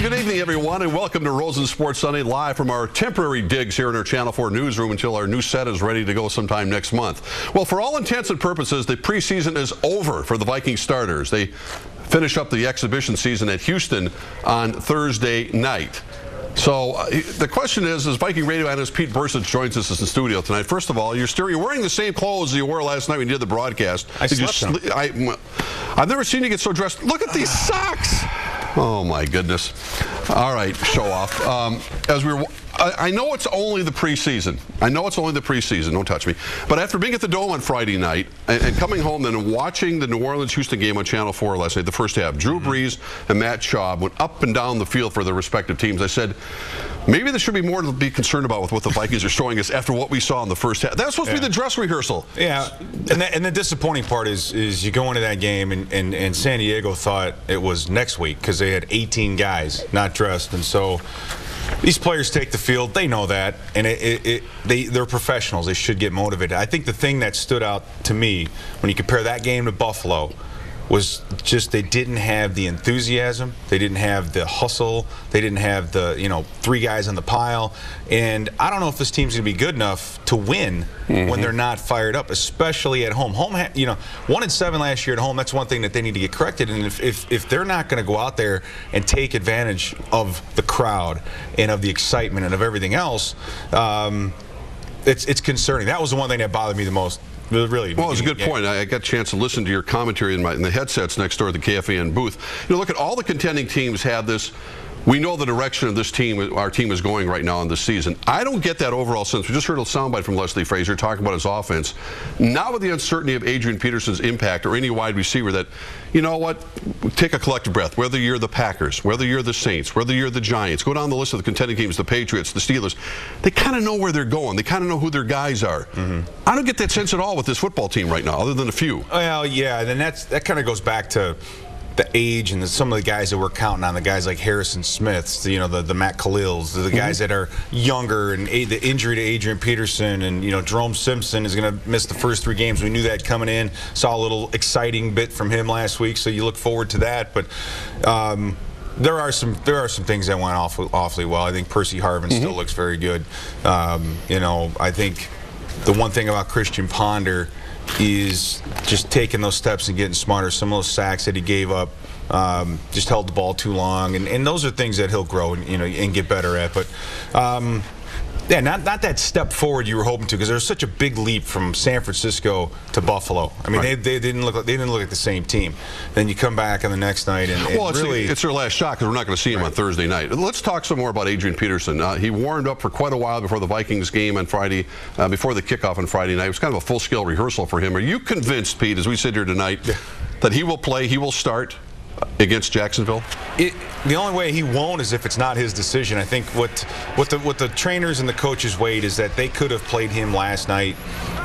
good evening, everyone, and welcome to Rosen Sports Sunday, live from our temporary digs here in our Channel 4 newsroom until our new set is ready to go sometime next month. Well, for all intents and purposes, the preseason is over for the Viking starters. They finish up the exhibition season at Houston on Thursday night. So the question is Viking radio analyst Pete Bursich joins us in the studio tonight. First of all, you're wearing the same clothes you wore last night when you did the broadcast. I've never seen you get so dressed. Look at these socks. Oh, my goodness. All right, show off. I know it's only the preseason. Don't touch me. But after being at the Dome on Friday night and coming home then and watching the New Orleans-Houston game on Channel 4 last night, the first half, Drew Brees and Matt Schaub went up and down the field for their respective teams. I said, maybe there should be more to be concerned about with what the Vikings are showing us after what we saw in the first half. That was supposed to be the dress rehearsal. Yeah, and the disappointing part is you go into that game and San Diego thought it was next week because they had 18 guys not dressed, and so these players take the field. They know that, and they're professionals. They should get motivated. I think the thing that stood out to me when you compare that game to Buffalo was just they didn't have the enthusiasm. They didn't have the hustle. They didn't have the, three guys on the pile. And I don't know if this team's going to be good enough to win when they're not fired up, especially at home. 1-7 last year at home, that's one thing that they need to get corrected. And if they're not going to go out there and take advantage of the crowd and of the excitement and of everything else, it's concerning. That was the one thing that bothered me the most. Really, well, it's a good point. I got a chance to listen to your commentary in the headsets next door at the KFAN booth. Look at all the contending teams have this. We know the direction of this team, our team is going right now in this season. I don't get that overall sense. We just heard a soundbite from Leslie Frazier talking about his offense. Not with the uncertainty of Adrian Peterson's impact or any wide receiver that, you know what, take a collective breath. Whether you're the Packers, whether you're the Saints, whether you're the Giants, go down the list of the contending teams, the Patriots, the Steelers. They kind of know where they're going. They kind of know who their guys are. I don't get that sense at all with this football team right now, other than a few. Well, yeah, and that kind of goes back to the age and some of the guys that we're counting on, the guys like Harrison Smiths, the Matt Khalils, the guys that are younger, and the injury to Adrian Peterson, and Jerome Simpson is going to miss the first 3 games. We knew that coming in. Saw a little exciting bit from him last week, so you look forward to that. But there are some things that went awfully well. I think Percy Harvin still looks very good. I think the one thing about Christian Ponder is just taking those steps and getting smarter. Some of those sacks that he gave up, just held the ball too long, and those are things that he'll grow and get better at. But yeah, not that step forward you were hoping to, because there's such a big leap from San Francisco to Buffalo. I mean, they didn't look like the same team. Then you come back on the next night, and it's their last shot, because we're not going to see him on Thursday night. Let's talk some more about Adrian Peterson. He warmed up for quite a while before the Vikings game on Friday, before the kickoff on Friday night. It was kind of a full-scale rehearsal for him. Are you convinced, Pete, as we sit here tonight, that he will play, he will start against Jacksonville? The only way he won't is if it's not his decision. I think what the trainers and the coaches weighed is that they could have played him last night,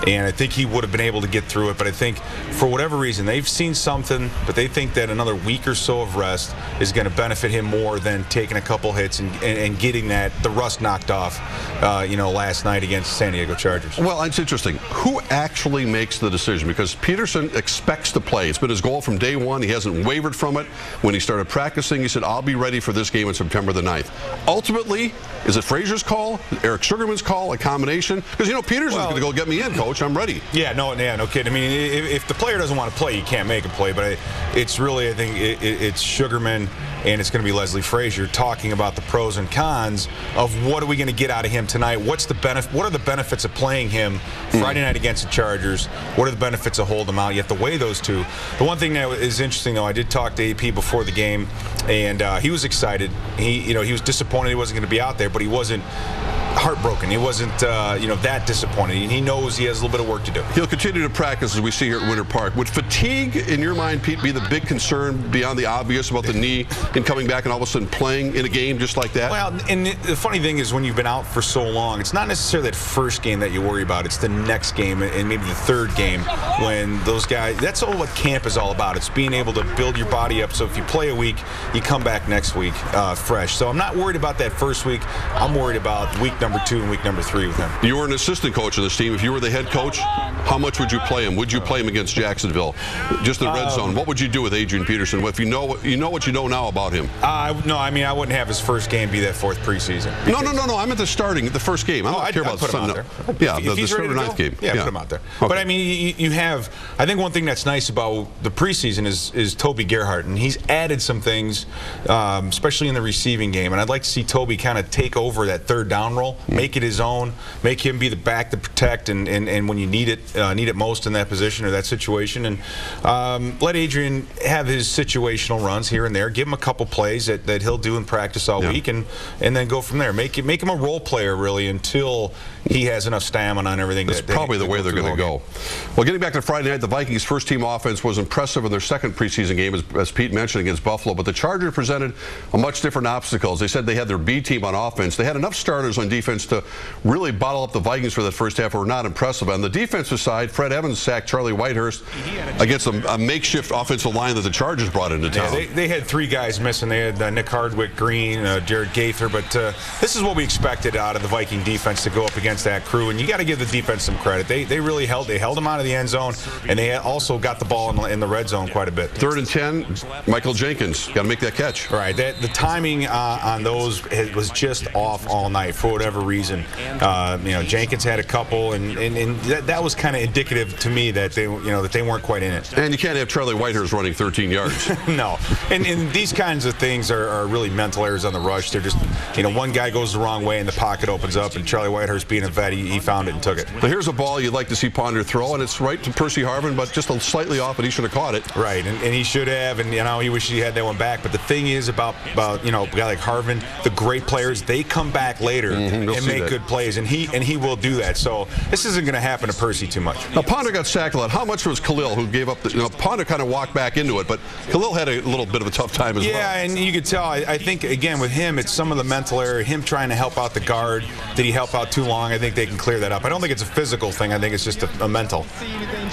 and I think he would have been able to get through it. But I think for whatever reason, they've seen something, but they think that another week or so of rest is going to benefit him more than taking a couple hits and getting the rust knocked off, last night against San Diego Chargers. Well, it's interesting. Who actually makes the decision? Because Peterson expects to play. It's been his goal from day one. He hasn't wavered from it. When he started practicing, he said, I'll be ready for this game on September the 9th. Ultimately, is it Frazier's call, Eric Sugarman's call, a combination? Because, Peterson's going to go get me in, coach. I'm ready. Yeah, no kidding. I mean, if the player doesn't want to play, you can't make him play. But it's really, I think, it's Sugarman, and it's going to be Leslie Frazier talking about the pros and cons of what are we going to get out of him tonight. What are the benefits of playing him Friday night against the Chargers? What are the benefits of holding him out? You have to weigh those two. The one thing that is interesting, though, I did talk to AP before the game, and he was excited. He was disappointed he wasn't going to be out there, but he wasn't heartbroken. He wasn't, that disappointed. He knows he has a little bit of work to do. He'll continue to practice, as we see here at Winter Park. Would fatigue, in your mind, Pete, be the big concern beyond the obvious about the knee and coming back and all of a sudden playing in a game just like that? Well, and the funny thing is, when you've been out for so long, it's not necessarily that first game that you worry about. It's the next game and maybe the third game when those guys, that's all what camp is all about. It's being able to build your body up so if you play a week, you come back next week fresh. So I'm not worried about that first week. I'm worried about week number 2 and week number 3 with him. You were an assistant coach of this team. If you were the head coach, how much would you play him? Would you play him against Jacksonville? Just the red zone. What would you do with Adrian Peterson? If you know what you know now about him. No, I mean, I wouldn't have his first game be that 4th preseason. No. I'm at the first game. I don't care about put him out there. Yeah, if the 3rd or 9th game. Yeah, put him out there. Okay. But I mean, you have. I think one thing that's nice about the preseason is Toby Gerhart, and he's added some things, especially in the receiving game. And I'd like to see Toby kind of take over that 3rd down role, make it his own, make him be the back to protect, and when you need it most in that position or that situation, and let Adrian have his situational runs here and there. Give him a couple plays that he'll do in practice all week, and then go from there. Make him a role player really until he has enough stamina on everything. That's probably the way they're going to go. Well, getting back to Friday night, the Vikings' first-team offense was impressive in their 2nd preseason game, as Pete mentioned, against Buffalo. But the Chargers presented a much different obstacles. They said they had their B team on offense. They had enough starters on defense to really bottle up the Vikings for that first half. Were not impressive. On the defensive side, Fred Evans sacked Charlie Whitehurst against a makeshift offensive line that the Chargers brought into town. Yeah, they had 3 guys missing. They had Nick Hardwick, Green, Jared Gaither. But this is what we expected out of the Viking defense to go up against that crew. And you got to give the defense some credit. They really held them out of the end zone, and they also got the ball in the red zone quite a bit. 3rd and 10, Michael Jenkins got to make that catch. Right. The timing on those was just off all night for whatever reason. Jenkins had a couple, and that was kind of indicative to me that they weren't quite in it. And you can't have Charlie Whitehurst running 13 yards. No. And these kinds of things are really mental errors on the rush. They're just, one guy goes the wrong way and the pocket opens up, and Charlie Whitehurst, being a vet, he found it and took it. Now here's a ball you'd like to see Ponder throw, and it's right to Percy Harvin, but just slightly off, and he should have caught it. Right, and he should have, and he wished he had that one back. But the thing is about a guy like Harvin, the great players, they come back later and make good plays, and he will do that. So this isn't going to happen to Percy too much. Now Ponder got sacked a lot. How much was Khalil, who gave up? Ponder kind of walked back into it, but Khalil had a little bit of a tough time as well. Yeah, and you could tell. I think again with him, it's some of the mental error. Him trying to help out the guard. Did he help out too long? I think they can clear that up. I don't think it's a physical thing. I think it's just a mental.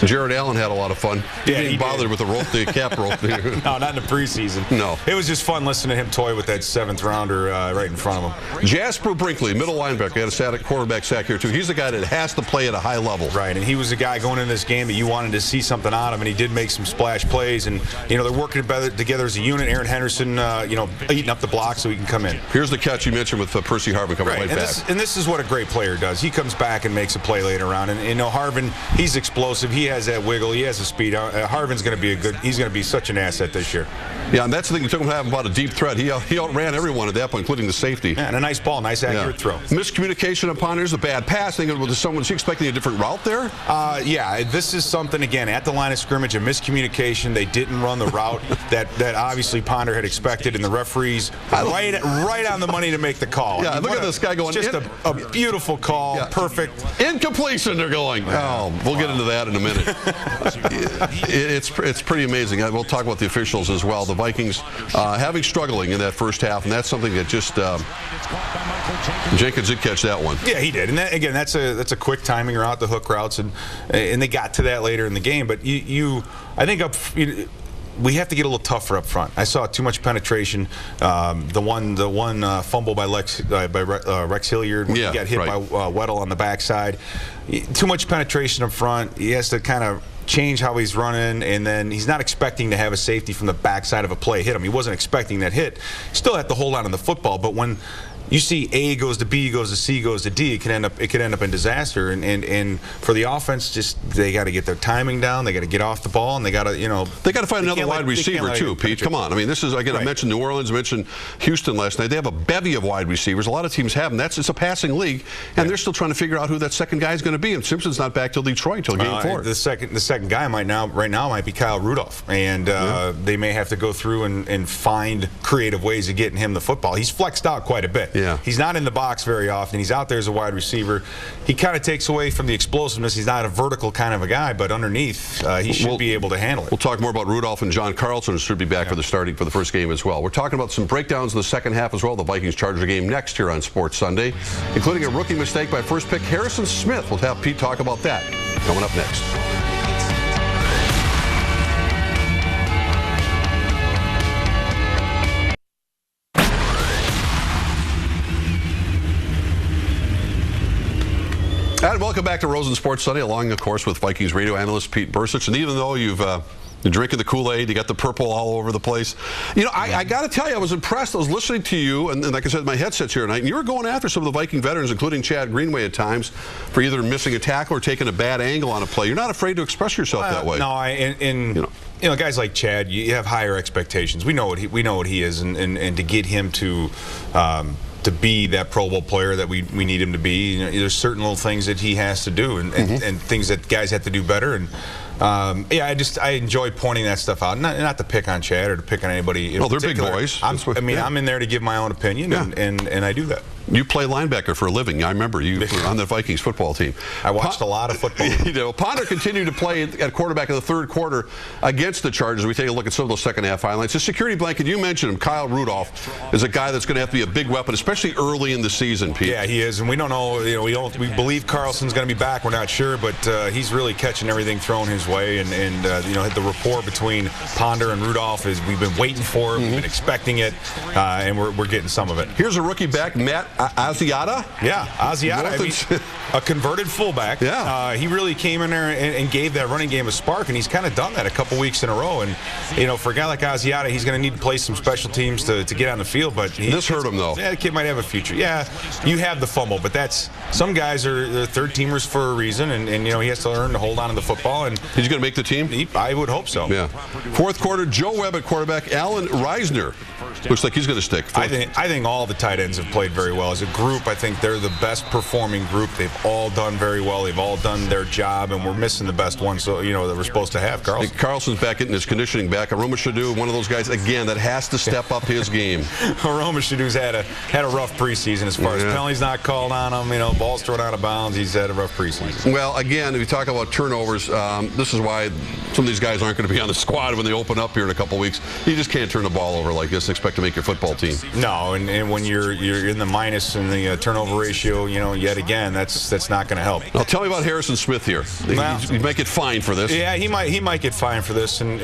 Jared Allen had a lot of fun. He didn't bother with the cap rope. No, not in the preseason. No. It was just fun listening to him toy with that 7th rounder right in front of him. Jasper Brinkley, middle linebacker, had a quarterback sack here too. He's the guy that has to play at a high level. Right, and he was the guy going in this game that you wanted to see something out of him, and he did make some splash plays, and they're working together as a unit. Aaron Henderson, eating up the block so he can come in. Here's the catch you mentioned with Percy Harvin coming right back. And this is what a great player does. He comes back and makes a play later on, and Harvin, he's explosive. He has that wiggle. He has the speed. Harvin's going to be he's going to be such an asset this year. Yeah, and that's the thing. You took him to have about a deep threat. He outran everyone at that point, including the safety. Yeah, and a nice ball, nice accurate throw. Miscommunication upon there's a bad pass. Was he expecting a different route there? Yeah, this is something, again, at the line of scrimmage, a miscommunication. They didn't run the route that obviously Ponder had expected, and the referees right on the money to make the call. Yeah, look at this guy going. Just a beautiful call, perfect. Incompletion, they're going. Oh, we'll get into that in a minute. It's pretty amazing. We'll talk about the officials as well. The Vikings struggling in that first half, and that's something that just Jenkins did catch that one. Yeah, he did. And again, that's a quick timing route, the hook routes, and they got to that later in the game. But I think we have to get a little tougher up front. I saw too much penetration. The one fumble by Rex Hilliard when he got hit by Weddle on the backside. Too much penetration up front. He has to kind of change how he's running, and then he's not expecting to have a safety from the backside of a play hit him. He wasn't expecting that hit. Still have to hold on to the football, but when you see A goes to B, goes to C, goes to D, it could end up in disaster. And for the offense, they got to get their timing down. They got to get off the ball, and they got to find another wide receiver too, Pete. Come on, I mean, this is again. I mentioned New Orleans, mentioned Houston last night. They have a bevy of wide receivers. A lot of teams have them. It's a passing league, and they're still trying to figure out who that second guy is going to be. And Simpson's not back till Detroit till game 4. The second guy right now might be Kyle Rudolph, and they may have to go through and find creative ways of getting him the football. He's flexed out quite a bit. Yeah. He's not in the box very often. He's out there as a wide receiver. He kind of takes away from the explosiveness. He's not a vertical kind of a guy, but underneath, he should be able to handle it. We'll talk more about Rudolph, and John Carlson should be back for the first game as well. We're talking about some breakdowns in the second half as well. The Vikings-Charger game next here on Sports Sunday, including a rookie mistake by first pick Harrison Smith. We'll have Pete talk about that coming up next. welcome back to Rosen Sports Sunday, along, of course, with Vikings radio analyst Pete Bursich. And even though you've been drinking the Kool-Aid, you got the purple all over the place. You know, I got to tell you, I was impressed. I was listening to you, and like I said, my headset's here tonight, and you were going after some of the Viking veterans, including Chad Greenway at times, for either missing a tackle or taking a bad angle on a play. You're not afraid to express yourself that way. No, you know, guys like Chad, you have higher expectations. We know what he is, and to get him to be that Pro Bowl player that we need him to be, you know, there's certain little things that he has to do, and things that guys have to do better. And yeah, I enjoy pointing that stuff out. Not to pick on Chad or to pick on anybody. Well, they're big boys. I'm in there to give my own opinion, and I do that. You play linebacker for a living. I remember you were on the Vikings football team. I watched a lot of football. You know, Ponder continued to play at quarterback in the third quarter against the Chargers. We take a look at some of those second half highlights. The security blanket, you mentioned him, Kyle Rudolph, is a guy that's going to have to be a big weapon, especially early in the season, Pete. Yeah, he is, and we don't know. You know, we believe Carlson's going to be back. We're not sure, but he's really catching everything thrown his way, and you know, the rapport between Ponder and Rudolph is we've been waiting for it, we've been expecting it, and we're getting some of it. Here's a rookie back, Matt Asiata. Yeah, Asiata, I mean, a converted fullback. Yeah. He really came in there and gave that running game a spark, and he's kind of done that a couple weeks in a row. And, you know, for a guy like Asiata, he's going to need to play some special teams to get on the field. But this hurt him, though. Yeah, the kid might have a future. Yeah, you have the fumble, but some guys are third-teamers for a reason, and you know, he has to learn to hold on to the football. And he's going to make the team? I would hope so. Yeah. Fourth quarter, Joe Webb at quarterback, Alan Reisner. Looks like he's going to stick. I think all the tight ends have played very well. As a group, I think they're the best performing group. They've all done very well. They've all done their job, and we're missing the best one, so, you know, that we're supposed to have. Carlson's back getting his conditioning back. Aroma Shadu, one of those guys, again, that has to step up his game. Aroma Shadu's had a rough preseason as far as penalties not called on him, you know, balls thrown out of bounds. He's had a rough preseason. Well, again, if you talk about turnovers, this is why some of these guys aren't going to be on the squad when they open up here in a couple weeks. You just can't turn the ball over like this and expect to make your football team. No, and when you're in the minus in the turnover ratio, you know, yet again, that's not going to help. Now, tell me about Harrison Smith here. He might get fined for this. Yeah, he might get fined for this, and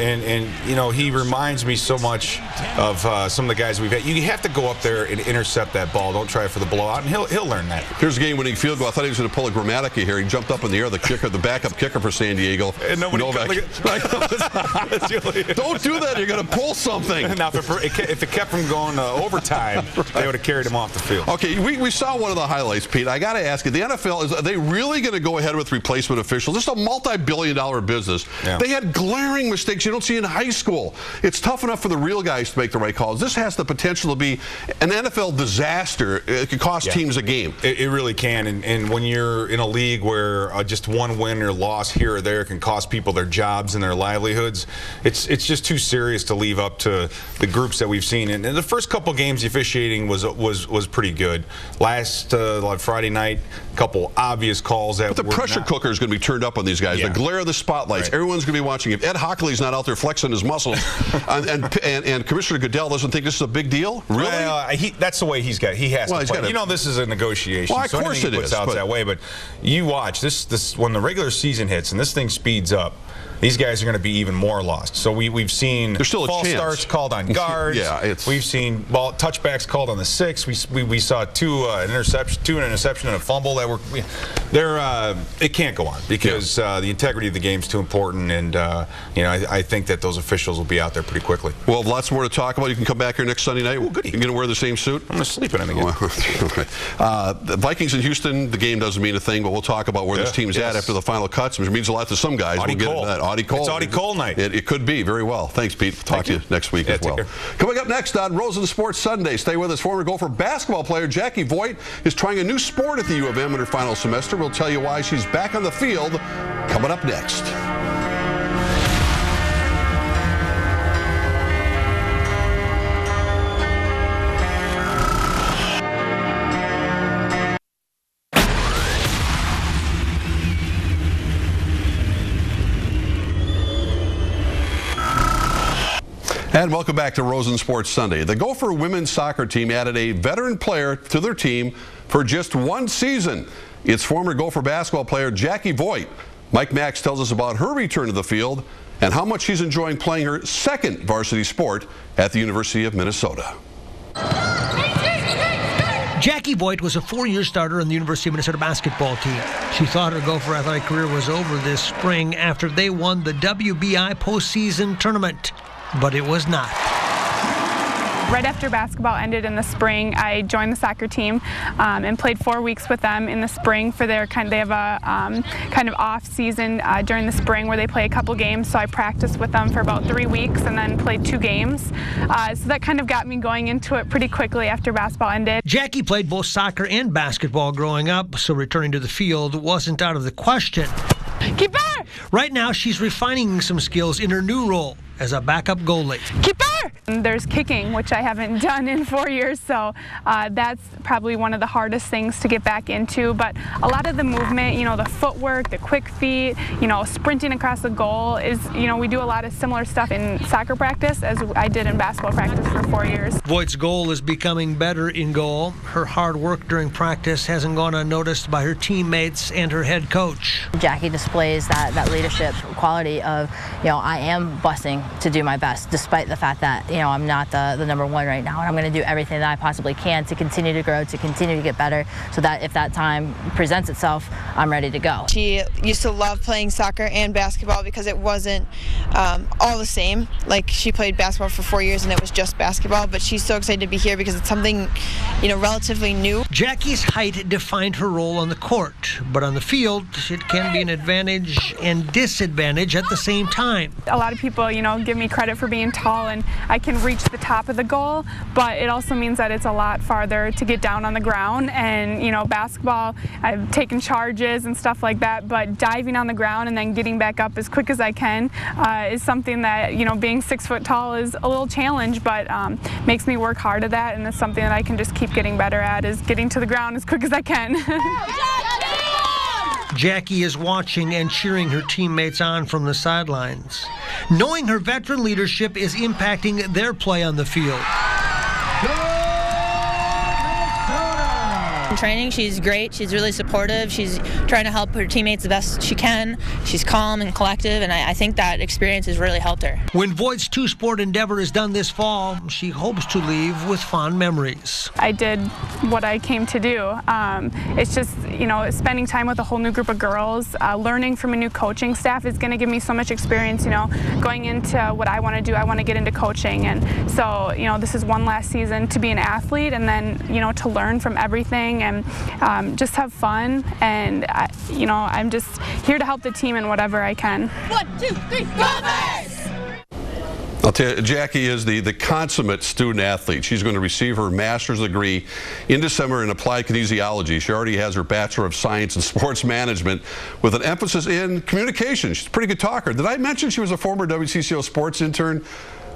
you know, he reminds me so much of some of the guys we've had. You have to go up there and intercept that ball. Don't try for the blowout, and he'll learn that. Here's a game-winning field goal. I thought he was going to pull a Grammatica here. He jumped up in the air. The kicker, the backup kicker for San Diego. And nobody. Don't do that. You're going to pull something. Now, if it kept from going overtime, they would have carried him off the field. Okay, we saw one of the highlights, Pete. I got to ask you, the NFL, are they really going to go ahead with replacement officials? This is a multi-billion-dollar business. Yeah. They had glaring mistakes you don't see in high school. It's tough enough for the real guys to make the right calls. This has the potential to be an NFL disaster. It could cost teams a game. It really can, and when you're in a league where just one win or loss here or there can cost people their jobs and their livelihoods, it's just too serious to leave up to the groups that we've seen. And the first couple games, the officiating was pretty good. Last Friday night, a couple obvious calls that. But the pressure cooker is going to be turned up on these guys. Yeah. The glare of the spotlights. Right. Everyone's going to be watching. If Ed Hockley's not out there flexing his muscles, and Commissioner Goodell doesn't think this is a big deal, really? Well, that's the way he has to play. You know, this is a negotiation. Well, of course it is. That way, but you watch this when the regular season hits and this thing speeds up. These guys are going to be even more lost. So we've seen false starts called on guards. We've seen touchbacks called on the 6. We saw two an interception and a fumble that were it can't go on because the integrity of the game is too important, and you know, I think that those officials will be out there pretty quickly. Well, lots more to talk about. You can come back here next Sunday night. Oh, goody. You're going to wear the same suit? I'm going to sleep in it again. Okay. The Vikings in Houston, the game doesn't mean a thing, but we'll talk about where this team's at after the final cuts, which means a lot to some guys. We'll get into that. Audie Cole. It's Audie Cole night. It could be, very well. Thanks, Pete. Talk to you next week as well. Coming up next on Rosen Sports Sunday, stay with us. Former Gopher basketball player Jackie Voigt is trying a new sport at the U of M in her final semester. We'll tell you why she's back on the field coming up next. And welcome back to Rosen Sports Sunday. The Gopher women's soccer team added a veteran player to their team for just one season. It's former Gopher basketball player Jackie Voigt. Mike Max tells us about her return to the field and how much she's enjoying playing her second varsity sport at the University of Minnesota. Jackie Voigt was a 4-year starter on the University of Minnesota basketball team. She thought her Gopher athletic career was over this spring after they won the WBI postseason tournament, but it was not. Right after basketball ended in the spring, I joined the soccer team and played 4 weeks with them in the spring for their they have a kind of off season during the spring where they play a couple games. So I practiced with them for about 3 weeks and then played 2 games. So that kind of got me going into it pretty quickly after basketball ended. Jackie played both soccer and basketball growing up, so returning to the field wasn't out of the question. Keeper! Right now, she's refining some skills in her new role as a backup goalie. Keeper! There's kicking, which I haven't done in 4 years, so that's probably one of the hardest things to get back into. But a lot of the movement, the footwork, the quick feet, sprinting across the goal is, we do a lot of similar stuff in soccer practice as I did in basketball practice for 4 years. Voigt's goal is becoming better in goal. Her hard work during practice hasn't gone unnoticed by her teammates and her head coach. Jackie displays that leadership quality of, I am busting to do my best, despite the fact that, I'm not the number one right now, and I'm going to do everything that I possibly can to continue to grow, to continue to get better, so that if that time presents itself, I'm ready to go. She used to love playing soccer and basketball because it wasn't all the same. Like, she played basketball for 4 years and it was just basketball, but she's so excited to be here because it's something, relatively new. Jackie's height defined her role on the court, but on the field, it can be an advantage and disadvantage at the same time. A lot of people, give me credit for being tall and I can reach the top of the goal, but it also means that it's a lot farther to get down on the ground. And, basketball, I've taken charges and stuff like that, but diving on the ground and then getting back up as quick as I can is something that, being 6 foot tall is a little challenge, but makes me work hard at that, and it's something that I can just keep getting better at, is getting to the ground as quick as I can. Jackie is watching and cheering her teammates on from the sidelines, knowing her veteran leadership is impacting their play on the field. In training, she's great. She's really supportive. She's trying to help her teammates the best she can. She's calm and collective, and I think that experience has really helped her. When Voigt's two-sport endeavor is done this fall, she hopes to leave with fond memories. I did what I came to do. It's just, spending time with a whole new group of girls, learning from a new coaching staff is going to give me so much experience, going into what I want to do. I want to get into coaching, and so, this is one last season to be an athlete, and then, to learn from everything and just have fun, and I'm just here to help the team in whatever I can. 1, 2, 3, Gophers! I'll tell you, Jackie is the consummate student athlete. She's going to receive her master's degree in December in applied kinesiology. She already has her Bachelor of Science in Sports Management with an emphasis in communication. She's a pretty good talker. Did I mention she was a former WCCO sports intern?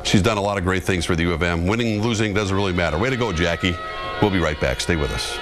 She's done a lot of great things for the U of M. Winning, losing doesn't really matter. Way to go, Jackie. We'll be right back. Stay with us.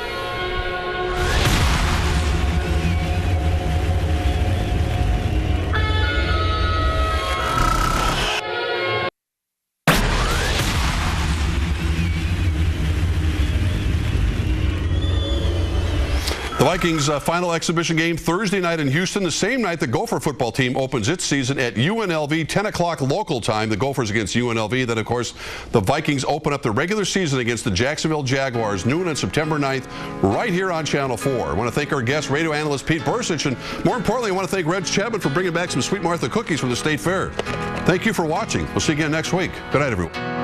The Vikings' final exhibition game Thursday night in Houston, the same night the Gopher football team opens its season at UNLV, 10 o'clock local time. The Gophers against UNLV. Then, of course, the Vikings open up their regular season against the Jacksonville Jaguars, noon on September 9th, right here on Channel 4. I want to thank our guest, radio analyst Pete Bursich, and more importantly, I want to thank Reg Chapman for bringing back some Sweet Martha cookies from the State Fair. Thank you for watching. We'll see you again next week. Good night, everyone.